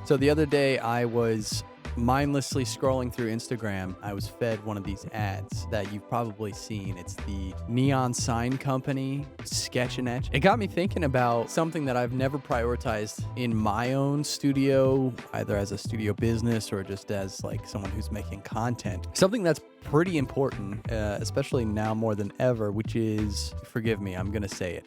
So the other day I was mindlessly scrolling through Instagram. I was fed one of these ads that you've probably seen. It's the neon sign company, Sketch and Etch. It got me thinking about something that I've never prioritized in my own studio, either as a studio business or just as like someone who's making content. Something that's pretty important, especially now more than ever, which is, forgive me, I'm gonna say it,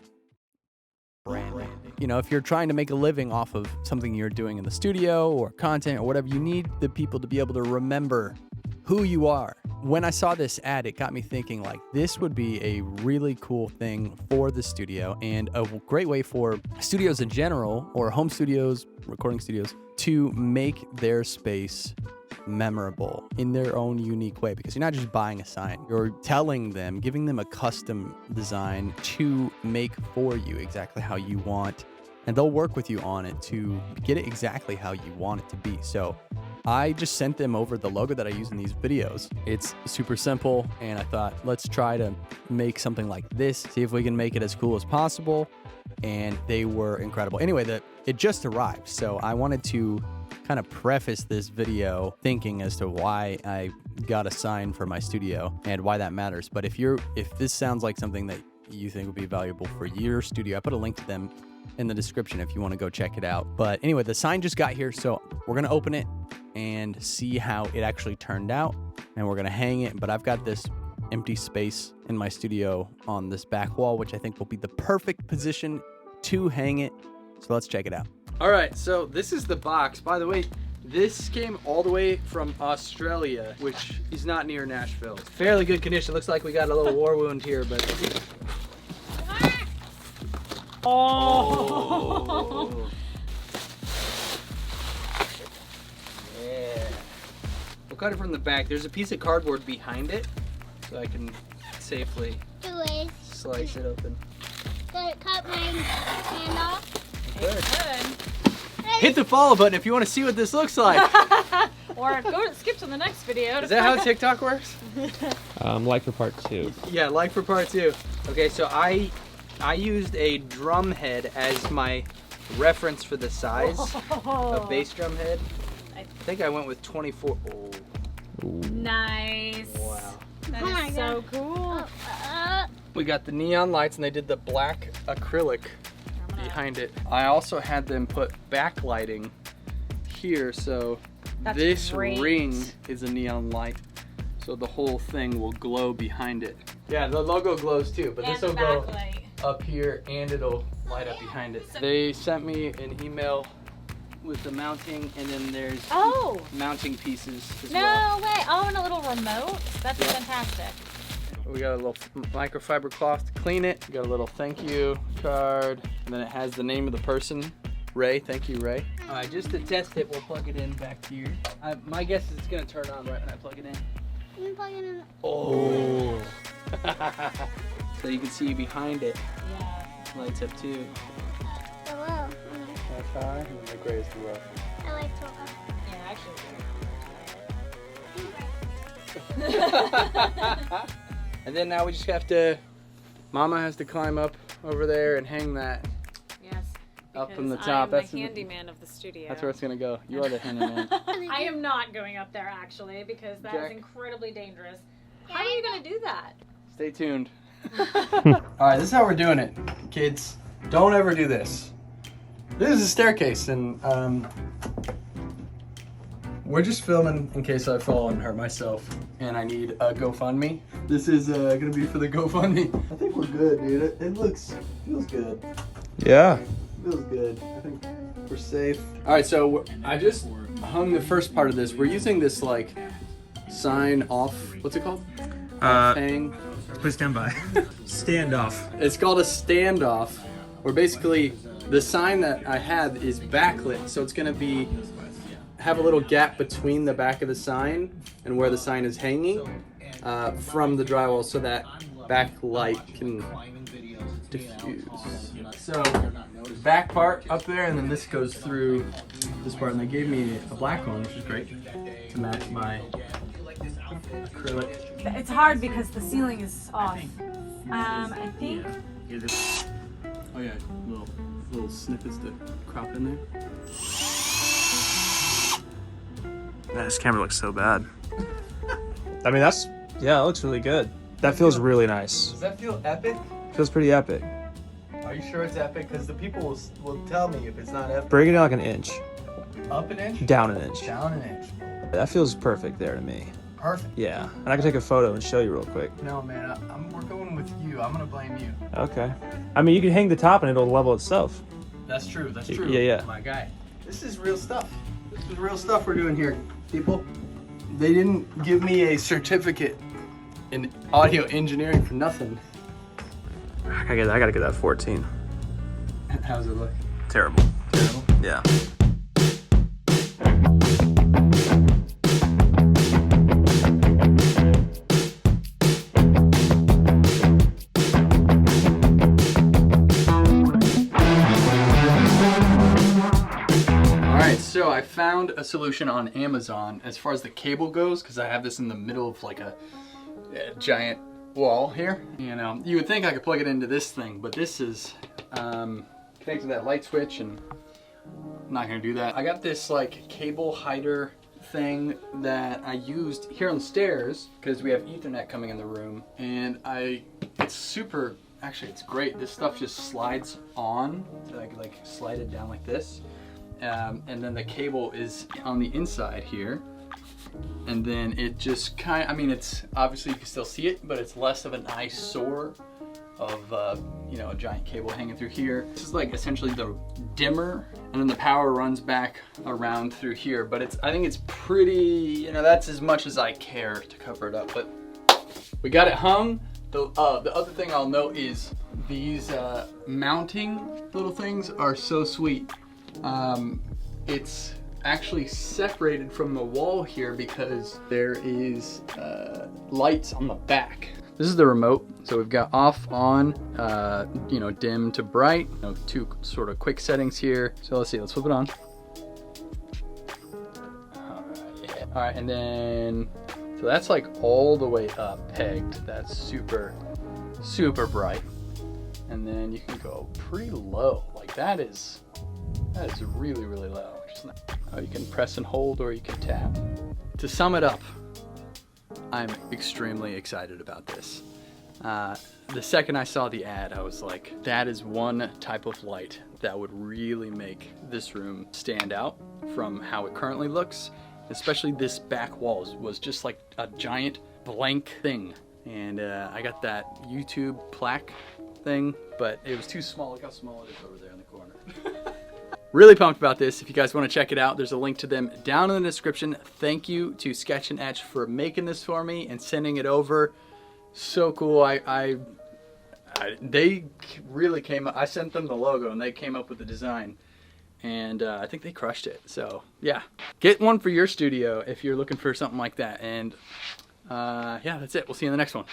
branding. You know, if you're trying to make a living off of something you're doing in the studio or content or whatever, you need the people to be able to remember who you are. When I saw this ad, it got me thinking like this would be a really cool thing for the studio and a great way for studios in general or home studios, recording studios to make their space memorable in their own unique way, because you're not just buying a sign, you're telling them, giving them a custom design to make for you exactly how you want, and they'll work with you on it to get it exactly how you want it to be. So I just sent them over the logo that I use in these videos. It's super simple, and I thought, let's try to make something like this, see if we can make it as cool as possible, and they were incredible. Anyway, it just arrived, so I wanted to kind of preface this video thinking as to why I got a sign for my studio and why that matters. But if this sounds like something that you think would be valuable for your studio, I put a link to them in the description if you want to go check it out. But anyway, the sign just got here, so we're gonna open it and see how it actually turned out, and we're gonna hang it. But I've got this empty space in my studio on this back wall, which I think will be the perfect position to hang it. So let's check it out. All right, so this is the box. By the way, this came all the way from Australia, which is not near Nashville. It's fairly good condition. Looks like we got a little war wound here, but... Oh! Yeah. We'll cut it from the back. There's a piece of cardboard behind it, so I can safely slice it open. Did it cut my hand off? Good. Hit the follow button if you want to see what this looks like. Or skip to the next video. Is that how TikTok works? Like for part 2. Yeah, like for part 2. Okay, so I used a drum head as my reference for the size, a bass drum head. I think I went with 24. Oh. Nice. Wow. That is so cool. We got the neon lights, and they did the black acrylic behind it. I also had them put backlighting here, so this ring is a neon light, so the whole thing will glow behind it. Yeah, the logo glows too, but this will go up here and it'll light up behind it. They sent me an email with the mounting, and then there's mounting pieces as well. No way! Oh, and a little remote? That's fantastic. We got a little microfiber cloth to clean it. We got a little thank you card, and then it has the name of the person, Ray. Thank you, Ray. All right, just to test it, we'll plug it in back here. My guess is it's gonna turn on right when I plug it in. You plug it in. Oh. So you can see behind it. Yeah. Lights up too. Hello. That's high, and then the gray is the low. I like to. Yeah, actually. And then now we just have to, Mama has to climb up over there and hang that up from the top. That's the handyman of the studio. That's where it's gonna go. You are the handyman. I am not going up there actually, because that is incredibly dangerous. How are you gonna do that? Stay tuned. Alright, this is how we're doing it, kids. Don't ever do this. This is a staircase, and we're just filming in case I fall and hurt myself and I need a GoFundMe. This is gonna be for the GoFundMe. I think we're good, dude. It feels good. Yeah. Feels good. I think we're safe. All right, so I just hung the first part of this. We're using this like sign off. What's it called? Hang. Please stand by. Standoff. It's called a standoff, where basically the sign that I have is backlit, so it's gonna have a little gap between the back of the sign and where the sign is hanging from the drywall, so that backlight can diffuse. So back part up there, and then this goes through this part, and they gave me a black one, which is great to match my acrylic. It's hard because the ceiling is off. I think. Oh yeah, little snippets to crop in there. Man, this camera looks so bad. I mean, yeah, it looks really good. That feels really nice. Does that feel epic? Feels pretty epic. Are you sure it's epic? Because the people will tell me if it's not epic. Break it down like an inch. Up an inch? Down an inch. Down an inch. That feels perfect there to me. Perfect. Yeah, and I can take a photo and show you real quick. No, man, we're going with you. I'm gonna blame you. Okay. I mean, you can hang the top and it'll level itself. That's true. That's true. Yeah. My guy. This is real stuff. This is real stuff we're doing here, people. They didn't give me a certificate in audio engineering for nothing. I gotta get that 14. How's it look? Terrible. Terrible. Yeah. So I found a solution on Amazon as far as the cable goes, because I have this in the middle of like a giant wall here. You know, you would think I could plug it into this thing, but this is connected to that light switch, and I'm not gonna do that. I got this like cable hider thing that I used here on the stairs because we have Ethernet coming in the room, and it's super, actually it's great. This stuff just slides on, so I could like slide it down like this. And then the cable is on the inside here, and then it just I mean, it's obviously you can still see it, but it's less of an eyesore of you know, a giant cable hanging through here. This is like essentially the dimmer, and then the power runs back around through here. But I think it's pretty, you know, that's as much as I care to cover it up. But we got it hung. The other thing I'll note is these mounting little things are so sweet. It's actually separated from the wall here because there is lights on the back. This is the remote, so we've got off, on, you know, dim to bright, you know, two sort of quick settings here. So let's see, let's flip it on. All right, and then, so that's like all the way up pegged. That's super, super bright. And then you can go pretty low. Like that is really, really low. You can press and hold, or you can tap. To sum it up, I'm extremely excited about this. The second I saw the ad, I was like, that is one type of light that would really make this room stand out from how it currently looks. Especially this back wall was just like a giant blank thing. And I got that YouTube plaque thing, but it was too small. Look how small it is over there in the corner. Really pumped about this. If you guys want to check it out, there's a link to them down in the description. Thank you to Sketch and Etch for making this for me and sending it over. So cool. They really came up. I sent them the logo and they came up with the design, and I think they crushed it. So yeah, get one for your studio if you're looking for something like that. And yeah, that's it. We'll see you in the next one.